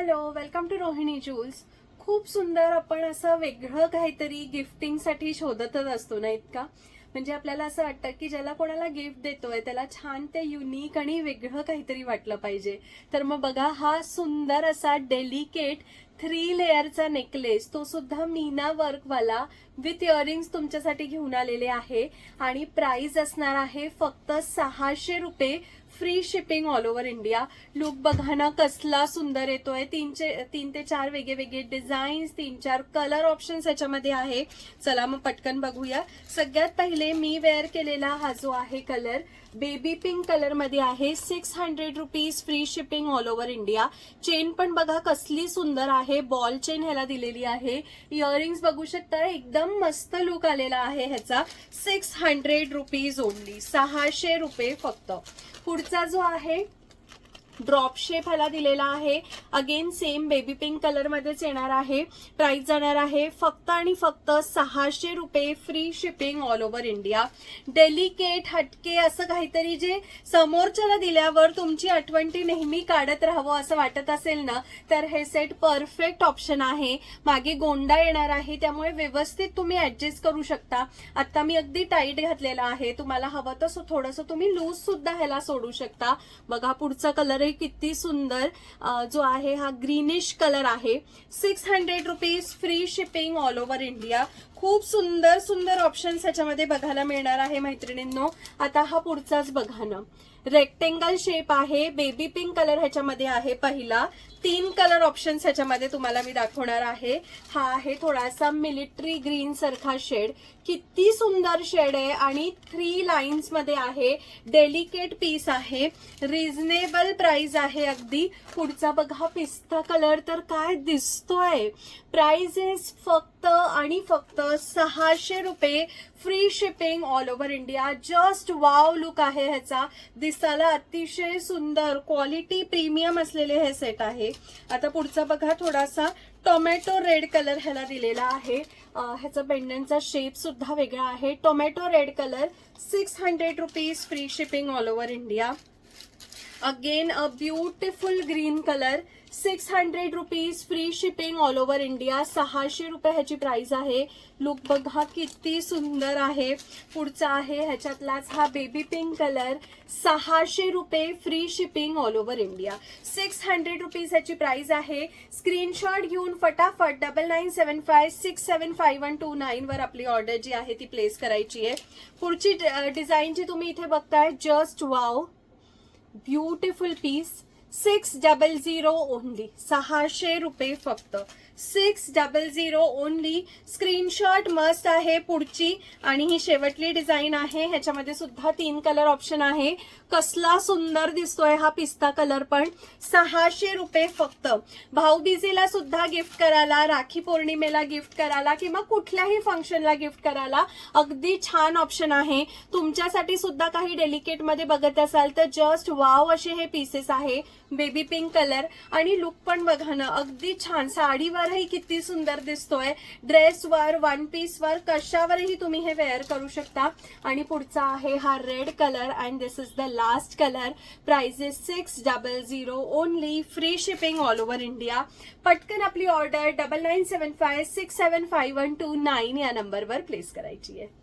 Hello, welcome to Rohini jewels. खूप सुंदर आपण असं वेगळं काहीतरी गिफ्टिंगसाठी शोधतच असतो ना इतका. म्हणजे आपल्याला असं वाटतं की ज्याला कोणाला गिफ्ट देतोय त्याला छान ते युनिक आणि वेगळं काहीतरी वाटलं पाहिजे. तर मग बघा, हा सुंदर असा डेलिकेट 3 लेअरचा नेकलेस, तो सुद्धा मीना वर्कवाला विथ इयरिंग्स तुमच्यासाठी घेऊन आलेले आहे. आणि प्राइस असणार आहे फक्त 600 रुपये, free shipping all over India. Look बघा ना कसला सुंदर येतोय. 3 ते 4 वेगळे डिझाईन्स, 3-4 कलर ऑप्शन्स याच्यामध्ये आहे. चला मग पटकन बघूया. सगळ्यात पहिले मी वेअर केलेला हा जो आहे कलर बेबी पिंक कलर मध्ये आहे. 600 rupees, free shipping all over India. Chain पण बघा कसली सुंदर आहे, बॉल चेन ह्याला दिलेली आहे. इयरिंग्स बघू शकता, एकदम मस्त लुक आलेला आहे ह्याचा. 600 रुपीज ओनली, 600 रुपये फक्त. पुढचा जो आहे ड्रॉप शेप ह्याला दिलेला आहे. Again same baby pink colour मध्येच येणार आहे. प्राइस जाणार आहे फक्त आणि फक्त 600 रुपये, free shipping all over India. Delicate हटके असं काहीतरी जे समोरच्याला दिल्यावर तुमची आठवण ती नेहमी काढत राहावं असं वाटत असेल ना, तर हे सेट परफेक्ट ऑप्शन आहे. मागे गोंडा येणार आहे त्यामुळे व्यवस्थित तुम्ही ऍडजस्ट करू शकता. आता मी अगदी टाईट घातलेला आहे, तुम्हाला हवं तर थोडंसं तुम्ही लूज सुद्धा ह्याला सोडू शकता. बघा पुढचा कलर किती सुंदर जो आहे हा ग्रीनिश कलर आहे. 600 rupees, free shipping all over India. खूप सुंदर सुंदर ऑप्शन्स ह्याच्यामध्ये बघायला मिळणार आहे मैत्रिणींनो. आता हा पुढचाच बघा ना, रेक्टेंगल शेप आहे, बेबी पिंक कलर ह्याच्यामध्ये आहे. पहिला 3 कलर ऑप्शन्स ह्याच्यामध्ये तुम्हाला मी दाखवणार आहे. हा आहे थोडासा मिलिटरी ग्रीन सारखा शेड, किती सुंदर शेड आहे आणि 3 लाईन्स मध्ये आहे. डेलिकेट पीस आहे, रिझनेबल प्राइस आहे अगदी. पुढचा बघा पिस्ता कलर, तर काय दिसतोय. प्राइस इज फक्त आणि फक्त 600 रुपये, free shipping all over India. Just wow look आहे ह्याचा, दिसायला अतिशय सुंदर, क्वालिटी प्रीमियम असलेले हे सेट आहे. आता पुढचा बघा थोडासा टोमॅटो रेड कलर ह्याला दिलेला आहे. ह्याचा पेंडंटचा शेप सुद्धा वेगळा आहे. Tomato red colour, 600 rupees, free shipping all over India. Again a beautiful green colour, 600 rupees, free shipping all over India. 600 रुपये ह्याची प्राइस आहे. लुक बघा किती सुंदर आहे. पुढचा आहे ह्याच्यातलाच हा बेबी पिंक कलर, 600 रुपये, free shipping all over India. 600 rupees ह्याची प्राइस आहे. स्क्रीनशॉट घेऊन फटाफट 9975675129 वर आपली ऑर्डर जी आहे ती प्लेस करायची आहे. पुढची डिझाईन जी तुम्ही इथे बघताय, just wow, beautiful piece. 600 only, 600 रुपये फक्त, 600 ओनली. स्क्रीनशॉट मस्त आहे. पुढची आणि ही शेवटली डिझाईन आहे. ह्याच्यामध्ये सुद्धा 3 कलर ऑप्शन आहे. कसला सुंदर दिसतोय हा पिस्ता कलर पण. 600 रुपये फक्त. भाऊबीजेला सुद्धा गिफ्ट करायला, राखी पौर्णिमेला गिफ्ट करायला किंवा कुठल्याही फंक्शनला गिफ्ट करायला अगदी छान ऑप्शन आहे. तुमच्यासाठी सुद्धा काही डेलिकेट मध्ये बघत असाल तर जस्ट वाव असे हे पीसेस आहे. बेबी पिंक कलर आणि लुक पण बघा ना अगदी छान. साडीवरही किती सुंदर दिसतोय, ड्रेसवर, वन पीसवर, कशावरही तुम्ही हे वेअर करू शकता. आणि पुढचा आहे हा red colour and this is the last colour. Price is 600 only, free shipping all over India. पटकन आपली ऑर्डर 9975675129 या नंबरवर प्लेस करायची आहे.